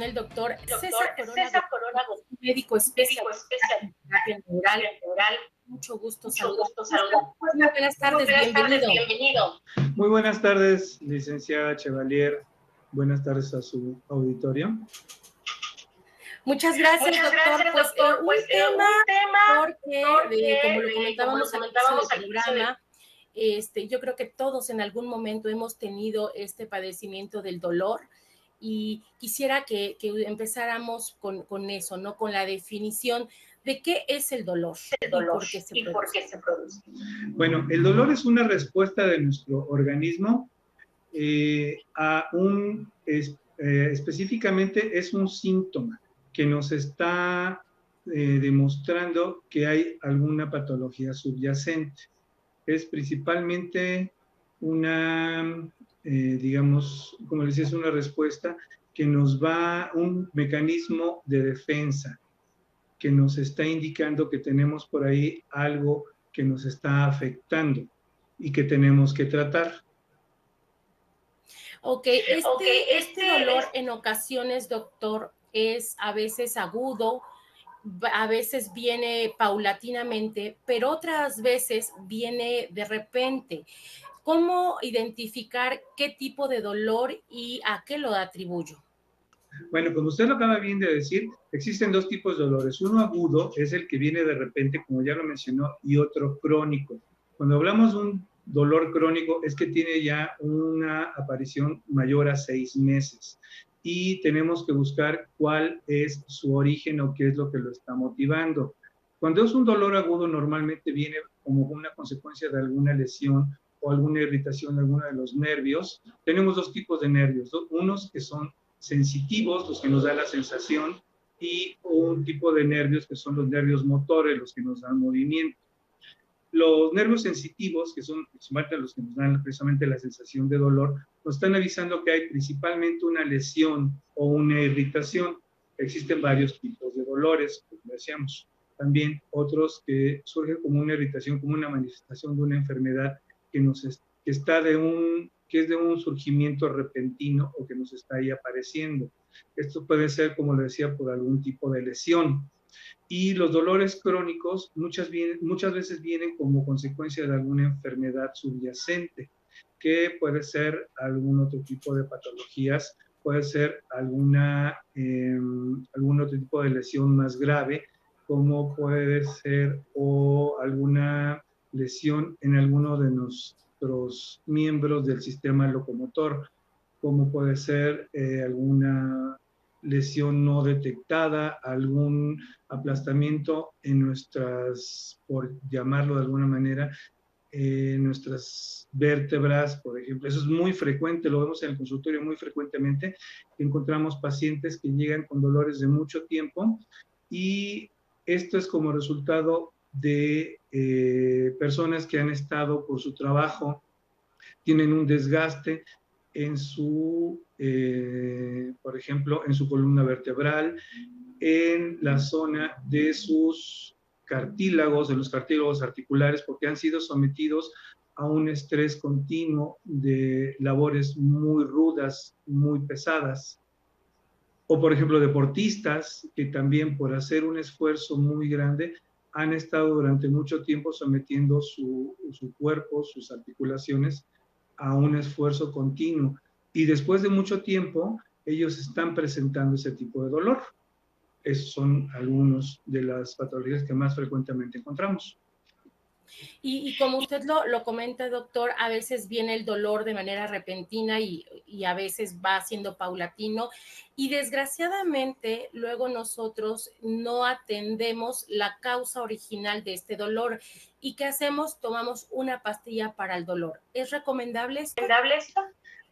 con el doctor César Corona, médico médico especialista en terapia neural. Mucho gusto saludar. Muy buenas tardes, bienvenido. Muy buenas tardes, licenciada Chevalier. Buenas tardes a su auditorio. Muchas gracias, doctor. Un tema porque, como lo comentábamos al inicio del programa, yo creo que todos en algún momento hemos tenido este padecimiento del dolor y quisiera que empezáramos con eso, ¿no? Con la definición de qué es el dolor y por qué se produce. Bueno, el dolor es una respuesta de nuestro organismo específicamente es un síntoma que nos está demostrando que hay alguna patología subyacente. Es principalmente una, digamos, como les decía, es una respuesta que nos va, un mecanismo de defensa que nos está indicando que tenemos por ahí algo que nos está afectando y que tenemos que tratar. Ok, este dolor en ocasiones, doctor, es a veces agudo, a veces viene paulatinamente, pero otras veces viene de repente. ¿Cómo identificar qué tipo de dolor y a qué lo atribuyo? Bueno, como usted lo acaba bien de decir, existen dos tipos de dolores. Uno agudo es el que viene de repente, como ya lo mencionó, y otro crónico. Cuando hablamos de un dolor crónico es que tiene ya una aparición mayor a 6 meses y tenemos que buscar cuál es su origen o qué es lo que lo está motivando. Cuando es un dolor agudo normalmente viene como una consecuencia de alguna lesión o alguna irritación de alguno de los nervios. Tenemos dos tipos de nervios, unos que son sensitivos, los que nos dan la sensación, y un tipo de nervios que son los nervios motores, los que nos dan movimiento. Los nervios sensitivos, que son principalmente los que nos dan precisamente la sensación de dolor, nos están avisando que hay principalmente una lesión o una irritación. Existen varios tipos de dolores, como decíamos. También otros que surgen como una irritación, como una manifestación de una enfermedad que es de un surgimiento repentino o que nos está ahí apareciendo. Esto puede ser, como le decía, por algún tipo de lesión. Y los dolores crónicos muchas veces vienen como consecuencia de alguna enfermedad subyacente, que puede ser algún otro tipo de patologías, puede ser algún otro tipo de lesión más grave, como puede ser o alguna lesión en alguno de nuestros miembros del sistema locomotor, como puede ser alguna lesión no detectada, algún aplastamiento en nuestras, por llamarlo de alguna manera, nuestras vértebras, por ejemplo. Eso es muy frecuente, lo vemos en el consultorio muy frecuentemente. Encontramos pacientes que llegan con dolores de mucho tiempo y esto es como resultado de personas que han estado por su trabajo, tienen un desgaste en por ejemplo, en su columna vertebral, en la zona de sus cartílagos, de los cartílagos articulares, porque han sido sometidos a un estrés continuo de labores muy rudas, muy pesadas. O, por ejemplo, deportistas que también por hacer un esfuerzo muy grande han estado durante mucho tiempo sometiendo su cuerpo, sus articulaciones, a un esfuerzo continuo. Y después de mucho tiempo, ellos están presentando ese tipo de dolor. Esos son algunos de las patologías que más frecuentemente encontramos. Y como usted lo comenta, doctor, a veces viene el dolor de manera repentina y a veces va siendo paulatino y desgraciadamente luego nosotros no atendemos la causa original de este dolor. ¿Y qué hacemos? Tomamos una pastilla para el dolor. ¿Es recomendable esto?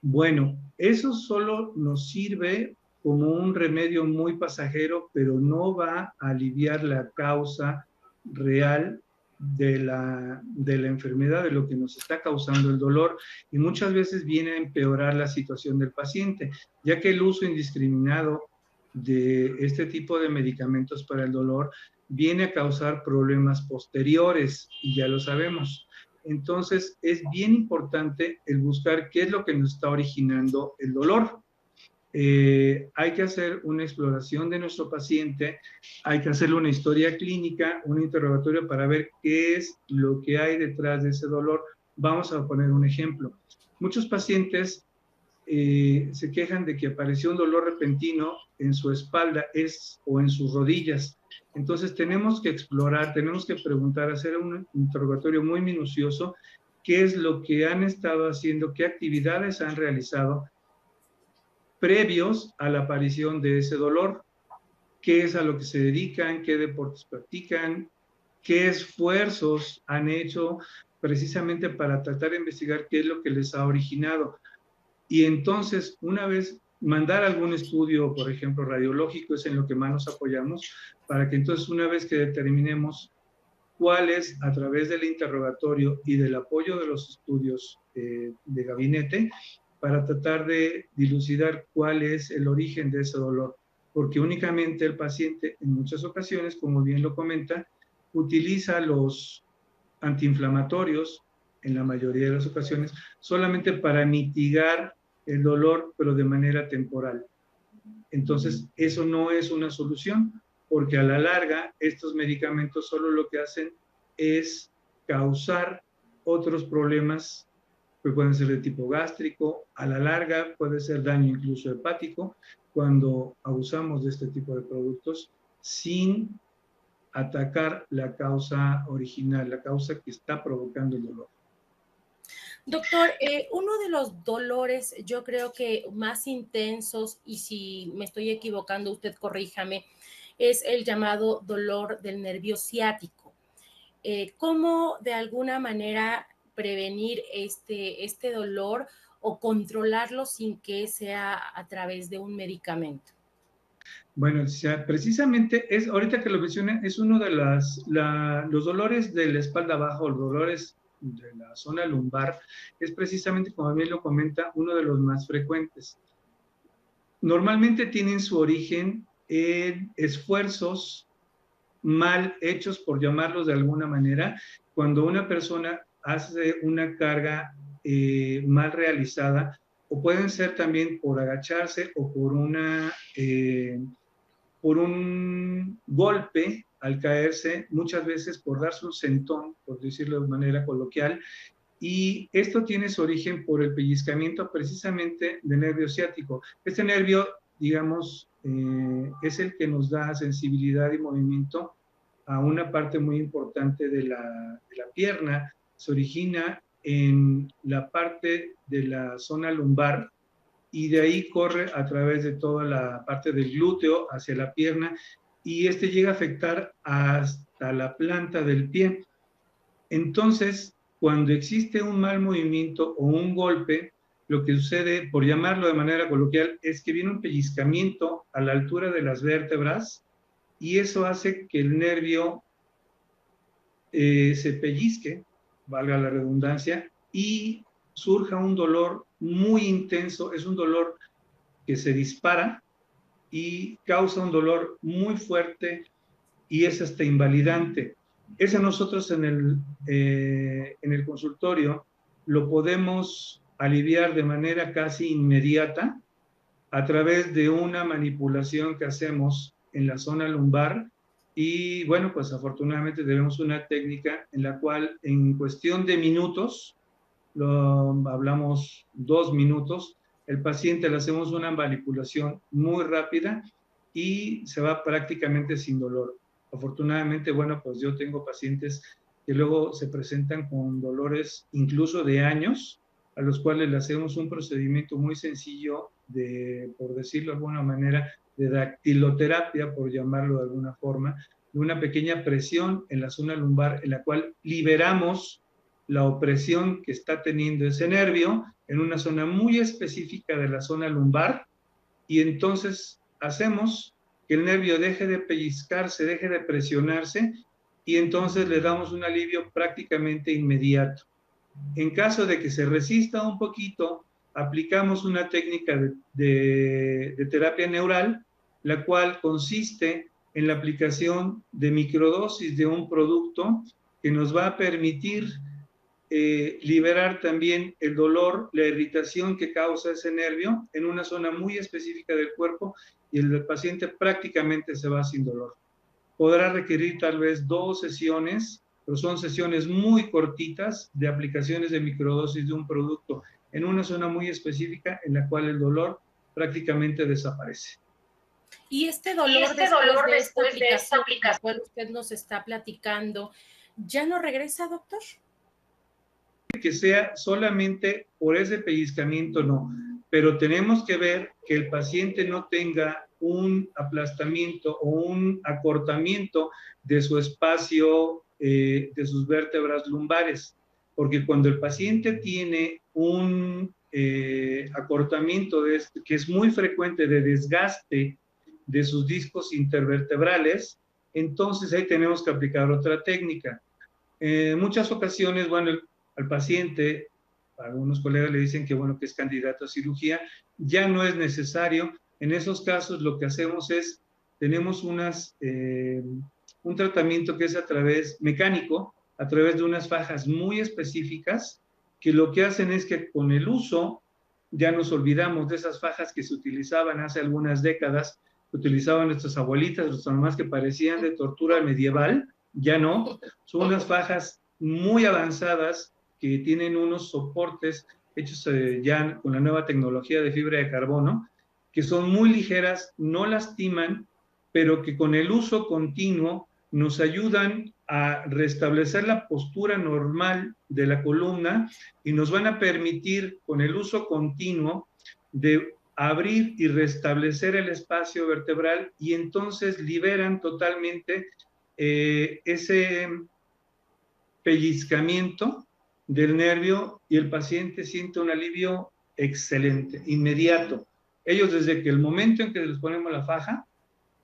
Bueno, eso solo nos sirve como un remedio muy pasajero, pero no va a aliviar la causa real de la enfermedad, de lo que nos está causando el dolor, y muchas veces viene a empeorar la situación del paciente, ya que el uso indiscriminado de este tipo de medicamentos para el dolor viene a causar problemas posteriores, y ya lo sabemos. Entonces, es bien importante el buscar qué es lo que nos está originando el dolor. hay que hacer una exploración de nuestro paciente, hay que hacerle una historia clínica, un interrogatorio para ver qué es lo que hay detrás de ese dolor. Vamos a poner un ejemplo. Muchos pacientes se quejan de que apareció un dolor repentino en su espalda o en sus rodillas. Entonces tenemos que explorar, tenemos que preguntar, hacer un interrogatorio muy minucioso, qué es lo que han estado haciendo, qué actividades han realizado previos a la aparición de ese dolor, qué es a lo que se dedican, qué deportes practican, qué esfuerzos han hecho precisamente para tratar de investigar qué es lo que les ha originado. Y entonces, una vez mandar algún estudio, por ejemplo, radiológico, es en lo que más nos apoyamos, para que entonces una vez que determinemos cuál es, a través del interrogatorio y del apoyo de los estudios de gabinete, para tratar de dilucidar cuál es el origen de ese dolor. Porque únicamente el paciente, en muchas ocasiones, como bien lo comenta, utiliza los antiinflamatorios, en la mayoría de las ocasiones, solamente para mitigar el dolor, pero de manera temporal. Entonces, eso no es una solución, porque a la larga, estos medicamentos solo lo que hacen es causar otros problemas que pueden ser de tipo gástrico, a la larga puede ser daño incluso hepático, cuando abusamos de este tipo de productos sin atacar la causa original, la causa que está provocando el dolor. Doctor, uno de los dolores, yo creo que más intensos, y si me estoy equivocando, usted corríjame, es el llamado dolor del nervio ciático. ¿Cómo de alguna manera prevenir este dolor o controlarlo sin que sea a través de un medicamento? Bueno, o sea, precisamente ahorita que lo mencioné, es uno de los dolores de la espalda baja, o los dolores de la zona lumbar, es precisamente, como bien lo comenta, uno de los más frecuentes. Normalmente tienen su origen en esfuerzos mal hechos, por llamarlos de alguna manera, cuando una persona hace una carga mal realizada, o pueden ser también por agacharse o por un golpe al caerse, muchas veces por darse un sentón, por decirlo de manera coloquial, y esto tiene su origen por el pellizcamiento precisamente del nervio ciático. Este nervio, digamos, es el que nos da sensibilidad y movimiento a una parte muy importante de la pierna. Se origina en la parte de la zona lumbar, y de ahí corre a través de toda la parte del glúteo hacia la pierna, y este llega a afectar hasta la planta del pie. Entonces, cuando existe un mal movimiento o un golpe, lo que sucede, por llamarlo de manera coloquial, es que viene un pellizcamiento a la altura de las vértebras, y eso hace que el nervio se pellizque, valga la redundancia, y surja un dolor muy intenso. Es un dolor que se dispara y causa un dolor muy fuerte, y es hasta invalidante. Ese nosotros en el consultorio lo podemos aliviar de manera casi inmediata a través de una manipulación que hacemos en la zona lumbar. Y bueno, pues afortunadamente tenemos una técnica en la cual en cuestión de minutos, hablamos 2 minutos, el paciente le hacemos una manipulación muy rápida y se va prácticamente sin dolor. Afortunadamente, bueno, pues yo tengo pacientes que luego se presentan con dolores incluso de años, a los cuales le hacemos un procedimiento muy sencillo por decirlo de alguna manera, de dactiloterapia, por llamarlo de alguna forma, de una pequeña presión en la zona lumbar, en la cual liberamos la opresión que está teniendo ese nervio en una zona muy específica de la zona lumbar, y entonces hacemos que el nervio deje de pellizcarse, deje de presionarse, y entonces le damos un alivio prácticamente inmediato. En caso de que se resista un poquito, aplicamos una técnica de terapia neural, la cual consiste en la aplicación de microdosis de un producto que nos va a permitir liberar también el dolor, la irritación que causa ese nervio en una zona muy específica del cuerpo y el paciente prácticamente se va sin dolor. Podrá requerir tal vez 2 sesiones, pero son sesiones muy cortitas de aplicaciones de microdosis de un producto en una zona muy específica en la cual el dolor prácticamente desaparece. Y este dolor, después de esta aplicación, la cual usted nos está platicando, ¿ya no regresa, doctor? Que sea solamente por ese pellizcamiento, no, pero tenemos que ver que el paciente no tenga un aplastamiento o un acortamiento de su espacio, de sus vértebras lumbares, porque cuando el paciente tiene un acortamiento que es muy frecuente de desgaste de sus discos intervertebrales, entonces ahí tenemos que aplicar otra técnica. En muchas ocasiones, bueno, al paciente, algunos colegas le dicen que, bueno, que es candidato a cirugía, ya no es necesario. En esos casos lo que hacemos es, tenemos un tratamiento que es mecánico, a través de unas fajas muy específicas, que lo que hacen es que con el uso, ya nos olvidamos de esas fajas que se utilizaban hace algunas décadas, que utilizaban nuestras abuelitas, nuestras mamás, que parecían de tortura medieval, ya no, son unas fajas muy avanzadas que tienen unos soportes hechos ya con la nueva tecnología de fibra de carbono, que son muy ligeras, no lastiman, pero que con el uso continuo nos ayudan a restablecer la postura normal de la columna y nos van a permitir, con el uso continuo, de abrir y restablecer el espacio vertebral, y entonces liberan totalmente ese pellizcamiento del nervio y el paciente siente un alivio excelente, inmediato. Ellos, desde que el momento en que les ponemos la faja,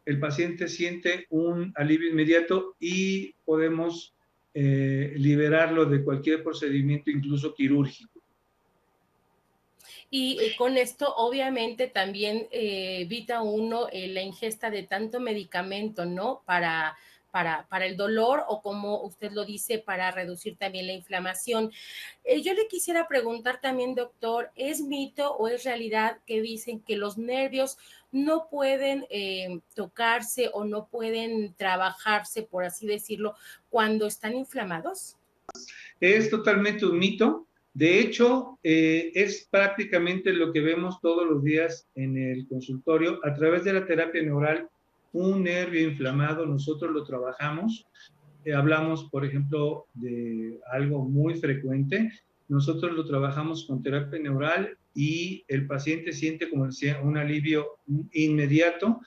el paciente siente un alivio inmediato y podemos liberarlo de cualquier procedimiento, incluso quirúrgico. Y con esto obviamente también evita uno la ingesta de tanto medicamento, ¿no? Para el dolor, o como usted lo dice, para reducir también la inflamación. Yo le quisiera preguntar también, doctor, ¿es mito o es realidad que dicen que los nervios no pueden tocarse o no pueden trabajarse, por así decirlo, cuando están inflamados? Es totalmente un mito. De hecho, es prácticamente lo que vemos todos los días en el consultorio. A través de la terapia neural, un nervio inflamado, nosotros lo trabajamos. Hablamos, por ejemplo, de algo muy frecuente. Nosotros lo trabajamos con terapia neural y el paciente siente, como decía, un alivio inmediato.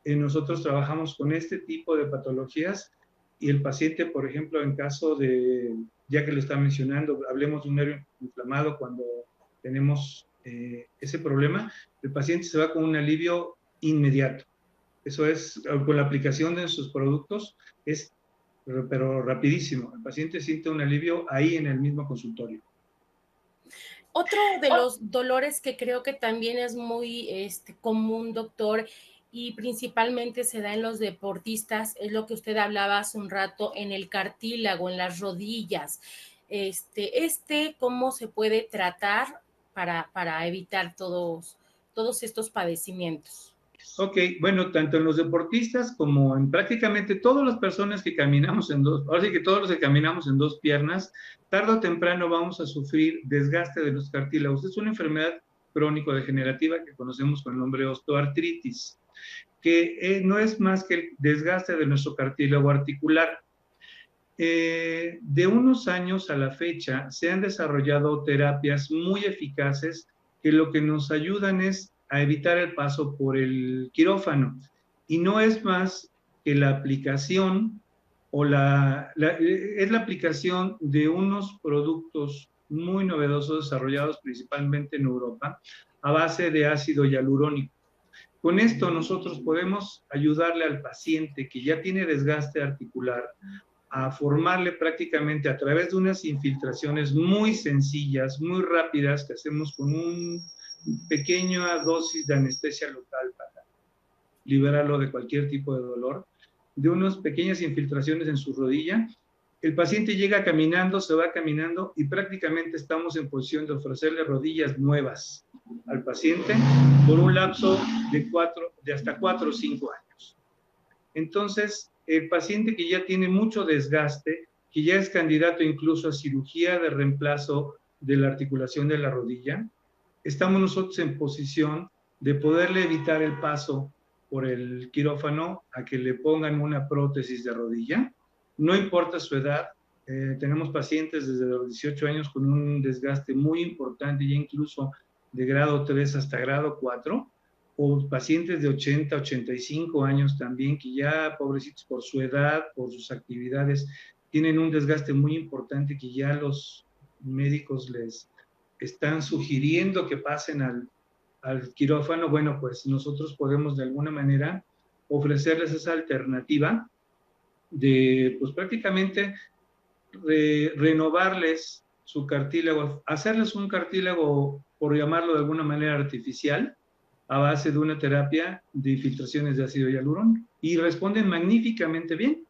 Nosotros trabajamos con este tipo de patologías y el paciente, por ejemplo, en caso de, ya que lo está mencionando, hablemos de un nervio inflamado cuando tenemos ese problema, el paciente se va con un alivio inmediato. Eso es, con la aplicación de sus productos, es pero rapidísimo. El paciente siente un alivio ahí en el mismo consultorio. Otro de los dolores que creo que también es muy común, doctor, y principalmente se da en los deportistas, es lo que usted hablaba hace un rato, en el cartílago, en las rodillas. ¿Cómo se puede tratar para evitar todos estos padecimientos? Ok, bueno, tanto en los deportistas como en prácticamente todas las personas que caminamos ahora sí que todos los que caminamos en dos piernas, tarde o temprano vamos a sufrir desgaste de los cartílagos. Es una enfermedad crónico-degenerativa que conocemos con el nombre de osteoartritis, que no es más que el desgaste de nuestro cartílago articular. De unos años a la fecha se han desarrollado terapias muy eficaces que lo que nos ayudan es a evitar el paso por el quirófano. Y no es más que la aplicación es la aplicación de unos productos muy novedosos desarrollados principalmente en Europa a base de ácido hialurónico. Con esto nosotros podemos ayudarle al paciente que ya tiene desgaste articular a formarle prácticamente a través de unas infiltraciones muy sencillas, muy rápidas, que hacemos con una pequeña dosis de anestesia local para liberarlo de cualquier tipo de dolor, de unas pequeñas infiltraciones en su rodilla. el paciente llega caminando, se va caminando y prácticamente estamos en posición de ofrecerle rodillas nuevas al paciente por un lapso de hasta 4 o 5 años. Entonces, el paciente que ya tiene mucho desgaste, que ya es candidato incluso a cirugía de reemplazo de la articulación de la rodilla, estamos nosotros en posición de poderle evitar el paso por el quirófano a que le pongan una prótesis de rodilla. No importa su edad, tenemos pacientes desde los 18 años con un desgaste muy importante, ya incluso de grado 3 hasta grado 4, o pacientes de 80, 85 años también, que ya, pobrecitos, por su edad, por sus actividades, tienen un desgaste muy importante que ya los médicos les están sugiriendo que pasen al quirófano. Bueno, pues nosotros podemos de alguna manera ofrecerles esa alternativa de, pues prácticamente, renovarles su cartílago, hacerles un cartílago, por llamarlo de alguna manera artificial, a base de una terapia de infiltraciones de ácido hialurónico, y responden magníficamente bien.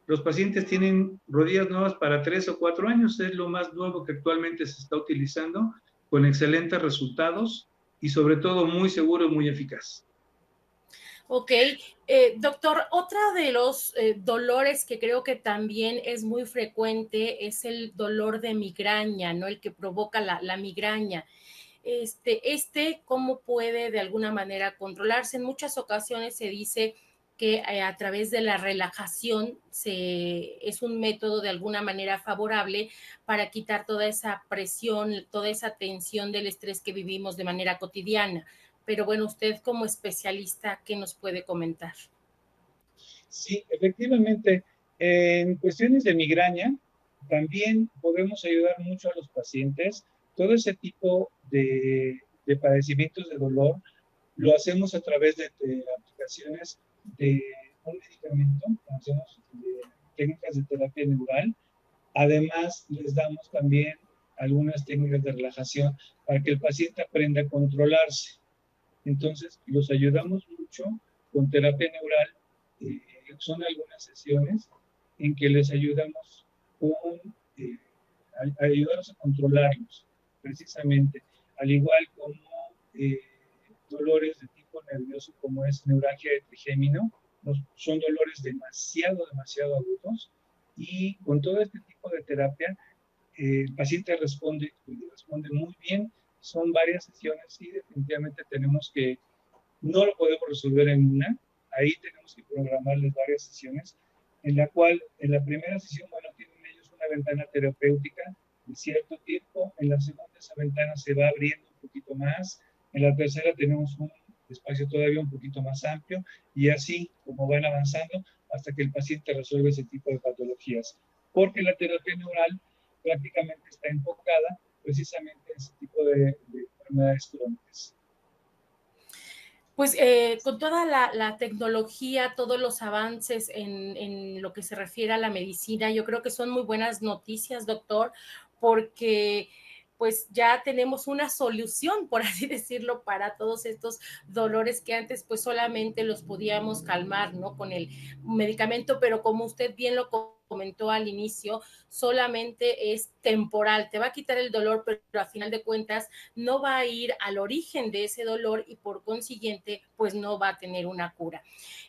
Los pacientes tienen rodillas nuevas para 3 o 4 años, es lo más nuevo que actualmente se está utilizando, con excelentes resultados y sobre todo muy seguro y muy eficaz. Ok, doctor, otro de los dolores que creo que también es muy frecuente es el dolor de migraña, ¿no? El que provoca la migraña. ¿Cómo puede de alguna manera controlarse? En muchas ocasiones se dice que a través de la relajación es un método de alguna manera favorable para quitar toda esa presión, toda esa tensión del estrés que vivimos de manera cotidiana. Pero bueno, usted como especialista, ¿qué nos puede comentar? Sí, efectivamente, en cuestiones de migraña, también podemos ayudar mucho a los pacientes. Todo ese tipo de padecimientos de dolor lo hacemos a través de aplicaciones de un medicamento, hacemos técnicas de terapia neural. Además, les damos también algunas técnicas de relajación para que el paciente aprenda a controlarse. Entonces, los ayudamos mucho con terapia neural. Son algunas sesiones en que les ayudamos a ayudarlos a controlarlos, precisamente, al igual como dolores de tipo nervioso, como es neuralgia de trigémino, son dolores demasiado agudos, y con todo este tipo de terapia, el paciente responde muy bien. Son varias sesiones y definitivamente no lo podemos resolver en una. Ahí tenemos que programarles varias sesiones, en la cual en la primera sesión, bueno, tienen ellos una ventana terapéutica de cierto tiempo. En la segunda esa ventana se va abriendo un poquito más. En la tercera tenemos un espacio todavía un poquito más amplio, y así como van avanzando hasta que el paciente resuelve ese tipo de patologías. Porque la terapia neural prácticamente está enfocada precisamente en ese tipo de enfermedades crónicas. Pues con toda la tecnología, todos los avances en lo que se refiere a la medicina, yo creo que son muy buenas noticias, doctor, porque pues ya tenemos una solución, por así decirlo, para todos estos dolores que antes pues solamente los podíamos calmar, ¿no? Con el medicamento, pero como usted bien lo comentó al inicio, solamente es temporal, te va a quitar el dolor, pero a final de cuentas no va a ir al origen de ese dolor y por consiguiente, pues no va a tener una cura.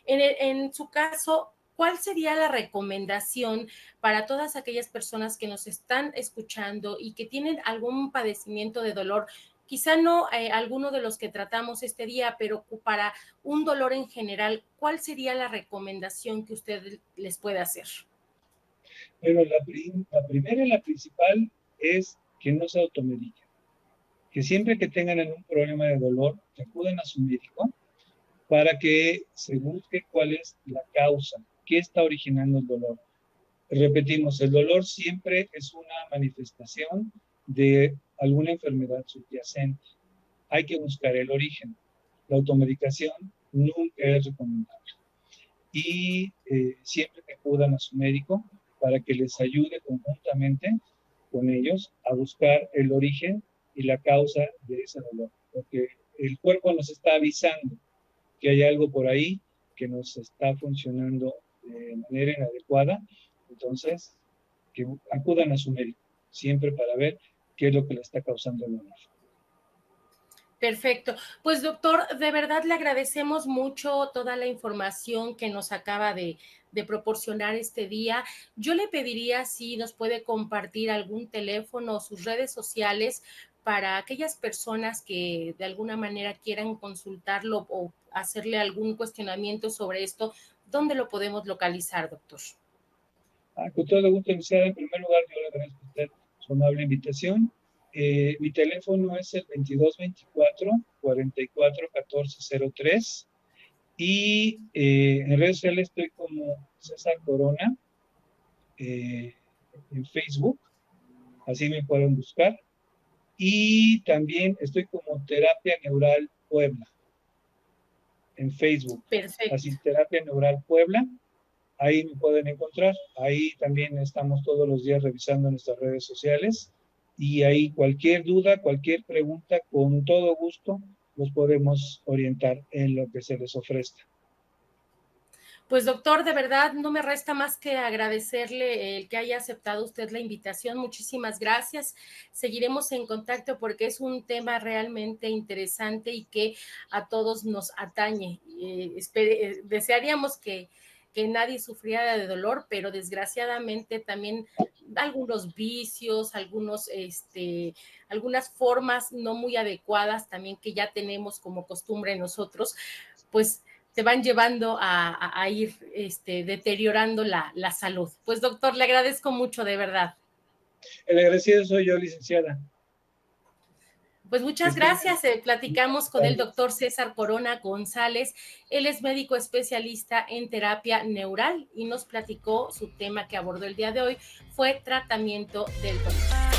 En su caso, ¿cuál sería la recomendación para todas aquellas personas que nos están escuchando y que tienen algún padecimiento de dolor? Quizá no alguno de los que tratamos este día, pero para un dolor en general, ¿cuál sería la recomendación que usted les puede hacer? Pero la primera y la principal es que no se automediquen, que siempre que tengan algún problema de dolor, que acudan a su médico para que se busque cuál es la causa, qué está originando el dolor. Repetimos, el dolor siempre es una manifestación de alguna enfermedad subyacente. Hay que buscar el origen. La automedicación nunca es recomendable. Y siempre que acudan a su médico para que les ayude conjuntamente con ellos a buscar el origen y la causa de ese dolor. Porque el cuerpo nos está avisando que hay algo por ahí que nos está funcionando de manera inadecuada. Entonces, que acudan a su médico, siempre para ver qué es lo que le está causando el dolor. Perfecto. Pues doctor, de verdad le agradecemos mucho toda la información que nos acaba de proporcionar este día. Yo le pediría si nos puede compartir algún teléfono o sus redes sociales para aquellas personas que de alguna manera quieran consultarlo o hacerle algún cuestionamiento sobre esto, ¿dónde lo podemos localizar, doctor? Con todo gusto, licenciada. En primer lugar, yo le agradezco a usted su amable invitación. Mi teléfono es el 2224-441403 y en redes sociales estoy como César Corona en Facebook, así me pueden buscar. Y también estoy como Terapia Neural Puebla en Facebook. Perfecto. Así, Terapia Neural Puebla. Ahí me pueden encontrar. Ahí también estamos todos los días revisando nuestras redes sociales. Y ahí cualquier duda, cualquier pregunta, con todo gusto los podemos orientar en lo que se les ofrezca. Pues doctor, de verdad no me resta más que agradecerle el que haya aceptado usted la invitación. Muchísimas gracias. Seguiremos en contacto porque es un tema realmente interesante y que a todos nos atañe. Desearíamos que nadie sufriera de dolor, pero desgraciadamente también algunos vicios, algunas formas no muy adecuadas también que ya tenemos como costumbre nosotros, pues te van llevando a ir deteriorando la salud. Pues doctor, le agradezco mucho, de verdad. El agradecido soy yo, licenciada. Pues muchas gracias. Platicamos con el doctor César Corona González. Él es médico especialista en terapia neural y nos platicó su tema que abordó el día de hoy, fue tratamiento del dolor.